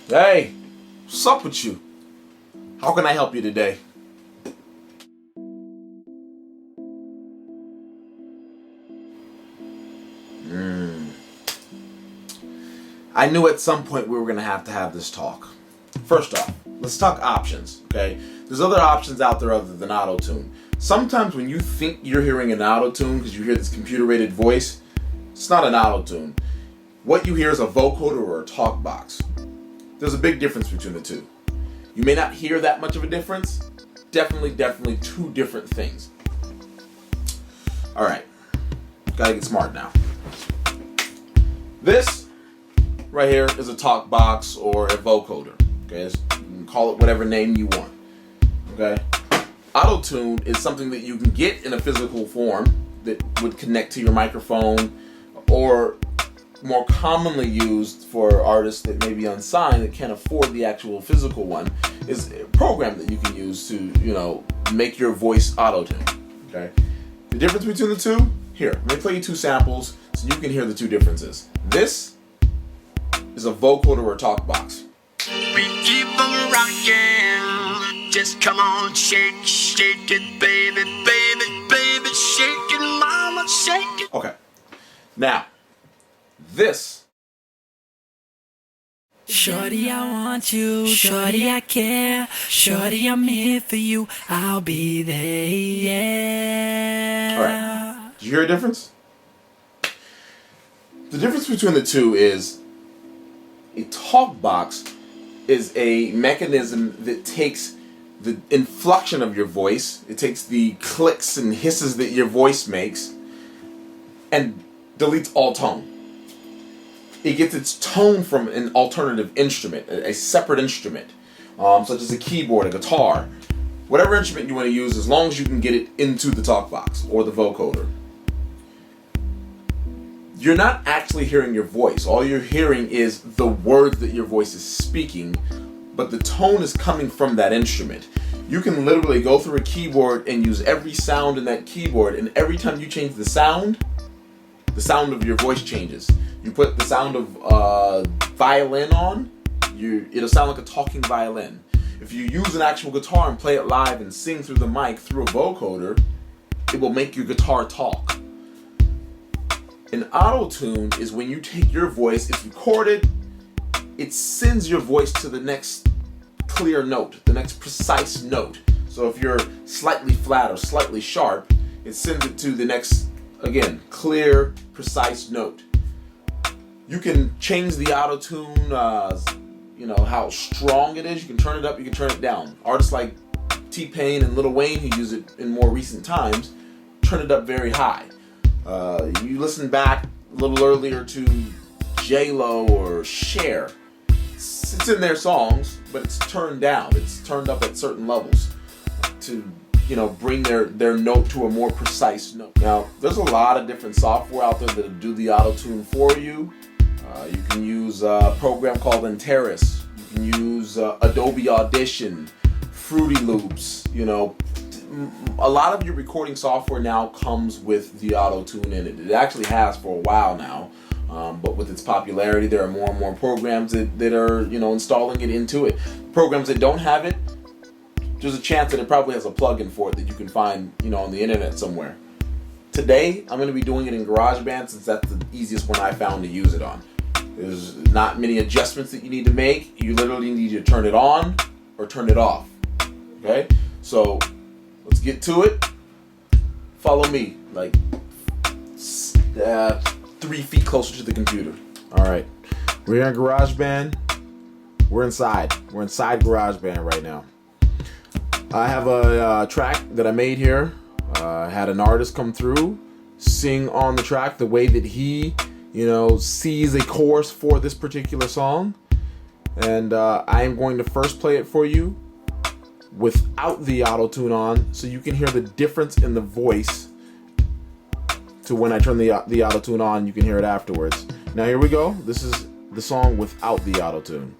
Hey, what's up with you? How can I help you today? I knew at some point we were going to have this talk. First off, let's talk options, okay? There's other options out there other than auto-tune. Sometimes when you think you're hearing an auto-tune because you hear this computer-rated voice, it's not an auto-tune. What you hear is a vocoder or a talk box. There's a big difference between the two. You may not hear that much of a difference. Definitely two different things. All right, gotta get smart now. This right here is a talk box or a vocoder. Okay, you can call it whatever name you want. Okay, auto-tune is something that you can get in a physical form that would connect to your microphone, or more commonly used for artists that may be unsigned that can't afford the actual physical one, is a program that you can use to, make your voice auto-tune. Okay, the difference between the two, here, let me play you two samples so you can hear the two differences. This is a vocoder or a talk box. We keep on rocking. Just come on, shake it, baby, shake it, mama, shake it. Okay, now this. Shorty, I want you. Shorty, I care. Shorty, I'm here for you. I'll be there, yeah. All right, did you hear a difference? The difference between the two is a talk box is a mechanism that takes the inflection of your voice, it takes the clicks and hisses that your voice makes, and deletes all tone. It gets its tone from an alternative instrument, a separate instrument, such as a keyboard, a guitar, whatever instrument you want to use, as long as you can get it into the talk box or the vocoder. You're not actually hearing your voice. All you're hearing is the words that your voice is speaking, but the tone is coming from that instrument. You can literally go through a keyboard and use every sound in that keyboard, and every time you change the sound of your voice changes. You put the sound of violin on, it'll sound like a talking violin. If you use an actual guitar and play it live and sing through the mic through a vocoder, it will make your guitar talk. An auto-tune is when you take your voice, it's recorded, it sends your voice to the next clear note, the next precise note. So if you're slightly flat or slightly sharp, it sends it to the next, again, clear, precise note. You can change the auto-tune, how strong it is. You can turn it up, you can turn it down. Artists like T-Pain and Lil Wayne, who use it in more recent times, turn it up very high. You listen back a little earlier to J-Lo or Cher. It's in their songs, but it's turned down. It's turned up at certain levels to, bring their note to a more precise note. Now, there's a lot of different software out there that do the auto-tune for you. You can use a program called Antares. You can use Adobe Audition, Fruity Loops, A lot of your recording software now comes with the auto-tune in it. It actually has for a while now, but with its popularity, there are more and more programs that are, installing it into it. Programs that don't have it, there's a chance that it probably has a plugin for it that you can find, on the internet somewhere. Today, I'm going to be doing it in GarageBand since that's the easiest one I found to use it on. There's not many adjustments that you need to make. You literally need to turn it on or turn it off. Okay? So, let's get to it. Follow me, 3 feet closer to the computer. All right, we're here in GarageBand. We're inside GarageBand right now. I have a track that I made here. I had an artist come through, sing on the track the way that he, sees a chorus for this particular song. And I am going to first play it for you without the auto-tune on, so you can hear the difference in the voice to when I turn the auto-tune on. You can hear it afterwards. Now here we go. This is the song without the auto-tune.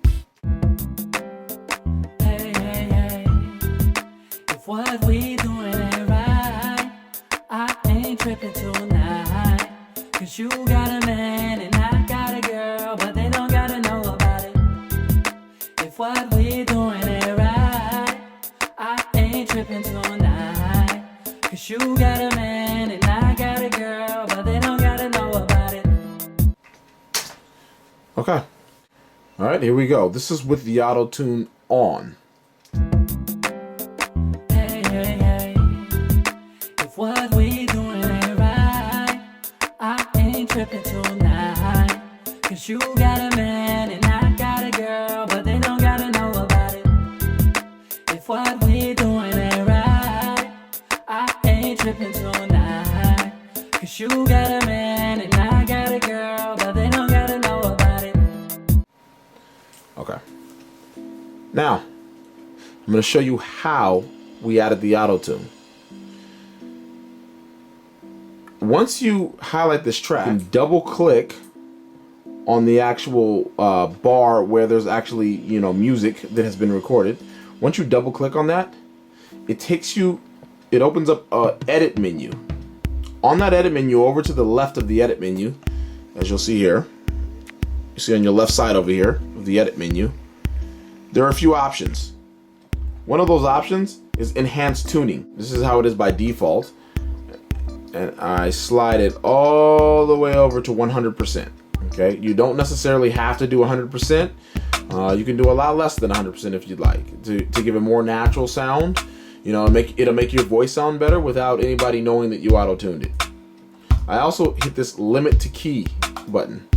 Hey, if what we doing ain't right, I ain't tripping tonight. 'Cause you got a man and I got a girl, but they don't gotta know about it. All right, here we go. This is with the auto tune on. Hey, hey, hey. If what we doing ain't right, I ain't tripping tonight. Cause you got a man and I got a girl, but they don't gotta know about it. If what we doing ain't right, I ain't tripping tonight. Cause you got a man and I got a girl, but they don't gotta know about it. Okay. Now, I'm going to show you how we added the auto tune. Once you highlight this track, you can double click on the actual bar where there's actually, music that has been recorded. Once you double click on that, it opens up an edit menu. On that edit menu, over to the left of the edit menu, as you'll see here, you see on your left side over here of the edit menu, there are a few options. One of those options is enhanced tuning. This is how it is by default. And I slide it all the way over to 100%. Okay, you don't necessarily have to do 100%. You can do a lot less than 100% if you'd like to give a more natural sound. It'll make your voice sound better without anybody knowing that you auto-tuned it. I also hit this limit to key button.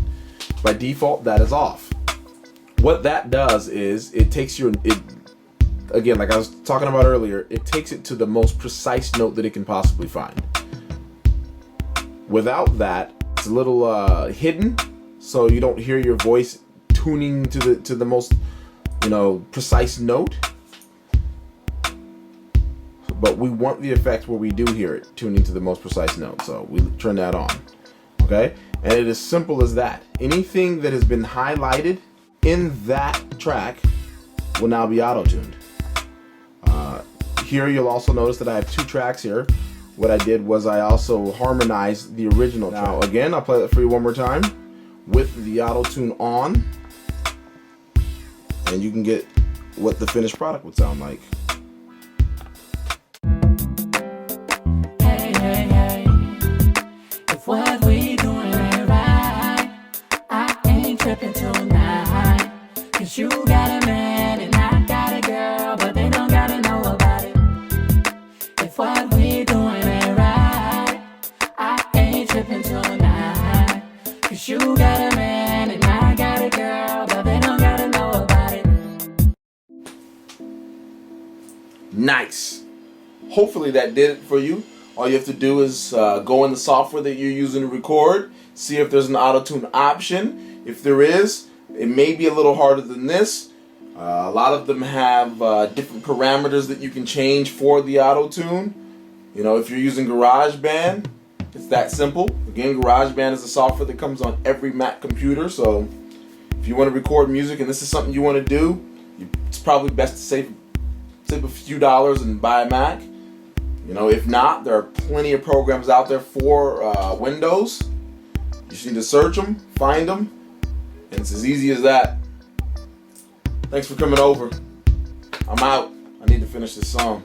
By default, that is off. What that does is it takes again, like I was talking about earlier, it takes it to the most precise note that it can possibly find. Without that, it's a little hidden, so you don't hear your voice tuning to the most precise note. But we want the effect where we do hear it tuning to the most precise note, so we turn that on. Okay, and it is simple as that. Anything that has been highlighted in that track will now be auto-tuned. Here you'll also notice that I have two tracks here. What I did was I also harmonized the original track. Now again, I'll play that for you one more time with the auto-tune on, and you can get what the finished product would sound like. Hey, hey, hey. If what we doing ain't right, I ain't tripping tonight. Cause you got a man and I got a girl, but they don't gotta know about it. If what we doing ain't right, I ain't tripping tonight. Cause you got a man and I got a girl, but they don't gotta know about it. Nice. Hopefully that did it for you. All you have to do is go in the software that you're using to record, see if there's an auto-tune option. If there is, it may be a little harder than this. A lot of them have different parameters that you can change for the auto-tune. If you're using GarageBand, it's that simple. Again, GarageBand is a software that comes on every Mac computer, so if you want to record music and this is something you want to do, it's probably best to save a few dollars and buy a Mac. If not, there are plenty of programs out there for Windows. You just need to search them, find them, and it's as easy as that. Thanks for coming over. I'm out. I need to finish this song.